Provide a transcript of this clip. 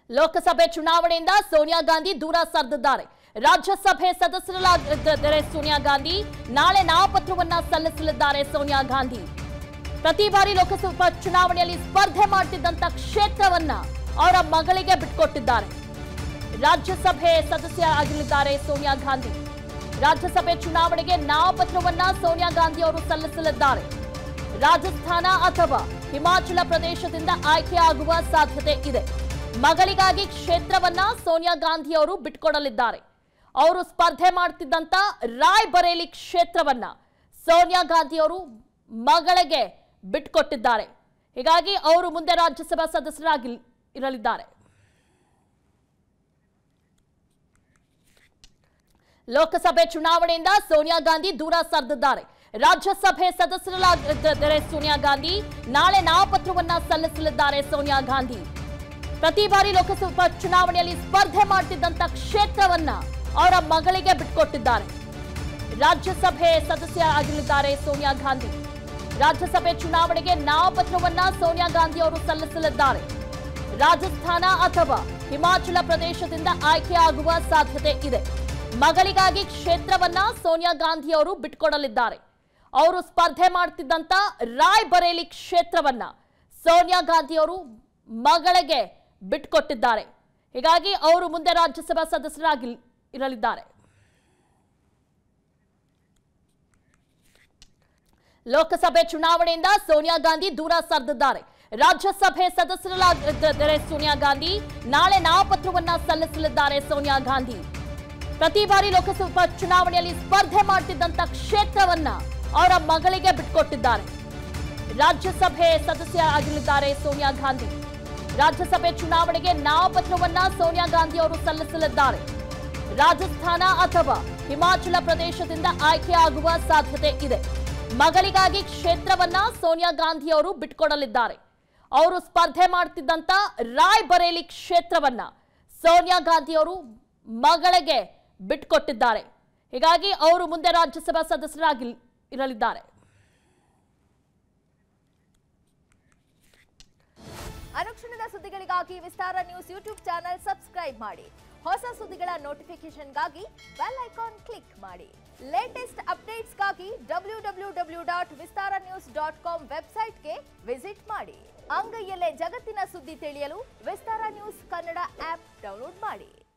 ಲೋಕಸಭೆ ಚುನಾವಣೆಯಿಂದ ಸೋನಿಯಾ ಗಾಂಧಿ ದೂರ ಸರಿದಿದ್ದಾರೆ. ರಾಜ್ಯಸಭೆ ಸದಸ್ಯರಾಗಿದ್ದಾರೆ ಸೋನಿಯಾ ಗಾಂಧಿ. ನಾಳೆ ನಾಮಪತ್ರವನ್ನ ಸಲ್ಲಿಸಲಿದ್ದಾರೆ ಸೋನಿಯಾ ಗಾಂಧಿ. ಪ್ರತಿ ಬಾರಿ ಲೋಕಸಭಾ ಚುನಾವಣೆಯಲ್ಲಿ ಸ್ಪರ್ಧೆ ಮಾಡುತ್ತಿದ್ದಂತ ಕ್ಷೇತ್ರವನ್ನ ಅವರ ಮಗಳಿಗೆ ಬಿಟ್ಟುಕೊಟ್ಟಿದ್ದಾರೆ. ರಾಜ್ಯಸಭೆ ಸದಸ್ಯರಾಗಲಿದ್ದಾರೆ ಸೋನಿಯಾ ಗಾಂಧಿ. ರಾಜ್ಯಸಭೆ ಚುನಾವಣೆಗೆ ನಾಮಪತ್ರವನ್ನ ಸೋನಿಯಾ ಗಾಂಧಿ ಅವರು ಸಲ್ಲಿಸಲಿದ್ದಾರೆ. ರಾಜಸ್ಥಾನ ಅಥವಾ ಹಿಮಾಚಲ ಪ್ರದೇಶದಿಂದ ಆಯ್ಕೆಯಾಗುವ ಸಾಧ್ಯತೆ ಇದೆ. ಮಗಳಿಗಾಗಿ ಕ್ಷೇತ್ರವನ್ನ ಸೋನಿಯಾ ಗಾಂಧಿ ಅವರು ಬಿಟ್ಟುಕೊಡಲಿದ್ದಾರೆ. ಅವರು ಸ್ಪರ್ಧೆ ಮಾಡುತ್ತಿದ್ದಂತ ರಾಯ್ಬರೇಲಿ ಕ್ಷೇತ್ರವನ್ನ ಸೋನಿಯಾ ಗಾಂಧಿ ಅವರು ಮಗಳಿಗೆ ಬಿಟ್ಟುಕೊಟ್ಟಿದ್ದಾರೆ. ಹೀಗಾಗಿ ಅವರು ಮುಂದೆ ರಾಜ್ಯಸಭಾ ಸದಸ್ಯರಾಗಿ ಇರಲಿದ್ದಾರೆ. ಲೋಕಸಭೆ ಚುನಾವಣೆಯಿಂದ ಸೋನಿಯಾ ಗಾಂಧಿ ದೂರ ಸರಿದಿದ್ದಾರೆ. ರಾಜ್ಯಸಭೆ ಸದಸ್ಯರಾಗಿದ್ದಾರೆ ಸೋನಿಯಾ ಗಾಂಧಿ. ನಾಳೆ ನಾಮಪತ್ರವನ್ನ ಸಲ್ಲಿಸಲಿದ್ದಾರೆ ಸೋನಿಯಾ ಗಾಂಧಿ. ಪ್ರತಿ ಬಾರಿ ಲೋಕಸಭಾ ಚುನಾವಣೆಯಲ್ಲಿ ಸ್ಪರ್ಧೆ ಮಾಡುತ್ತಿದ್ದಂತ ಕ್ಷೇತ್ರವನ್ನ ಅವರ ಮಗಳಿಗೆ ಬಿಟ್ಟುಕೊಟ್ಟಿದ್ದಾರೆ. ರಾಜ್ಯಸಭೆ ಸದಸ್ಯರಾಗಲಿದ್ದಾರೆ ಸೋನಿಯಾ ಗಾಂಧಿ. ರಾಜ್ಯಸಭೆ ಚುನಾವಣೆಗೆ ನಾಮಪತ್ರವನ್ನ ಸೋನಿಯಾ ಗಾಂಧಿ ಅವರು ಸಲ್ಲಿಸಲಿದ್ದಾರೆ. ರಾಜಸ್ಥಾನ ಅಥವಾ ಹಿಮಾಚಲ ಪ್ರದೇಶದಿಂದ ಆಯ್ಕೆಯಾಗುವ ಸಾಧ್ಯತೆ ಇದೆ. ಮಗಳಿಗಾಗಿ ಕ್ಷೇತ್ರವನ್ನ ಸೋನಿಯಾ ಗಾಂಧಿ ಅವರು ಬಿಟ್ಟುಕೊಡಲಿದ್ದಾರೆ. ಅವರು ಸ್ಪರ್ಧೆ ಮಾಡುತ್ತಿದ್ದಂತ ರಾಯ್ಬರೇಲಿ ಕ್ಷೇತ್ರವನ್ನ ಸೋನಿಯಾ ಗಾಂಧಿ ಅವರು ಮಗಳಿಗೆ ಬಿಟ್ಟುಕೊಟ್ಟಿದ್ದಾರೆ. ಹೀಗಾಗಿ ಅವರು ಮುಂದೆ ರಾಜ್ಯಸಭಾ ಸದಸ್ಯರಾಗಿ ಇರಲಿದ್ದಾರೆ. ಲೋಕಸಭೆ ಚುನಾವಣೆಯಿಂದ ಸೋನಿಯಾ ಗಾಂಧಿ ದೂರ ಸರಿದಿದ್ದಾರೆ. ರಾಜ್ಯಸಭೆ ಸದಸ್ಯರಾಗಿದ್ದಾರೆ ಸೋನಿಯಾ ಗಾಂಧಿ. ನಾಳೆ ನಾಮಪತ್ರವನ್ನ ಸಲ್ಲಿಸಲಿದ್ದಾರೆ ಸೋನಿಯಾ ಗಾಂಧಿ. ಪ್ರತಿ ಬಾರಿ ಲೋಕಸಭಾ ಚುನಾವಣೆಯಲ್ಲಿ ಸ್ಪರ್ಧೆ ಮಾಡುತ್ತಿದ್ದಂತ ಕ್ಷೇತ್ರವನ್ನ ಅವರ ಮಗಳಿಗೆ ಬಿಟ್ಟುಕೊಟ್ಟಿದ್ದಾರೆ. ರಾಜ್ಯಸಭೆ ಸದಸ್ಯರಾಗಲಿದ್ದಾರೆ ಸೋನಿಯಾ ಗಾಂಧಿ. ರಾಜ್ಯಸಭೆ ಚುನಾವಣೆಗೆ ನಾಮಪತ್ರವನ್ನ ಸೋನಿಯಾ ಗಾಂಧಿ ಅವರು ಸಲ್ಲಿಸಲಿದ್ದಾರೆ. ರಾಜಸ್ಥಾನ ಅಥವಾ ಹಿಮಾಚಲ ಪ್ರದೇಶದಿಂದ ಆಯ್ಕೆಯಾಗುವ ಸಾಧ್ಯತೆ ಇದೆ. ಮಗಳಿಗಾಗಿ ಕ್ಷೇತ್ರವನ್ನ ಸೋನಿಯಾ ಗಾಂಧಿ ಅವರು ಬಿಟ್ಟುಕೊಡಲಿದ್ದಾರೆ. ಅವರು ಸ್ಪರ್ಧೆ ಮಾಡುತ್ತಿದ್ದಂತ ರಾಯ್ಬರೇಲಿ ಕ್ಷೇತ್ರವನ್ನ ಸೋನಿಯಾ ಗಾಂಧಿ ಅವರು ಮಗಳಿಗೆ ಬಿಟ್ಟುಕೊಟ್ಟಿದ್ದಾರೆ. ಹೀಗಾಗಿ ಅವರು ಮುಂದೆ ರಾಜ್ಯಸಭಾ ಸದಸ್ಯರಾಗಿ ಇರಲಿದ್ದಾರೆ. ಅನುಕ್ಷಣದ ಸುದ್ದಿಗಳಿಗಾಗಿ ವಿಸ್ತಾರ ನ್ಯೂಸ್ ಯೂಟ್ಯೂಬ್ ಚಾನೆಲ್ ಸಬ್ಸ್ಕ್ರೈಬ್ ಮಾಡಿ. ಹೊಸ ಸುದ್ದಿಗಳ ನೋಟಿಫಿಕೇಶನ್ಗಾಗಿ ಬೆಲ್ ಐಕಾನ್ ಕ್ಲಿಕ್ ಮಾಡಿ. ಲೇಟೆಸ್ಟ್ ಅಪ್ಡೇಟ್ಸ್ಗಾಗಿ www.vistaranews.com ವೆಬ್ಸೈಟ್ಗೆ ವಿಸಿಟ್ ಮಾಡಿ. ಅಂಗೈಯಲ್ಲೇ ಜಗತ್ತಿನ ಸುದ್ದಿ ತಿಳಿಯಲು ವಿಸ್ತಾರ ನ್ಯೂಸ್ ಕನ್ನಡ ಆಪ್ ಡೌನ್ಲೋಡ್ ಮಾಡಿ.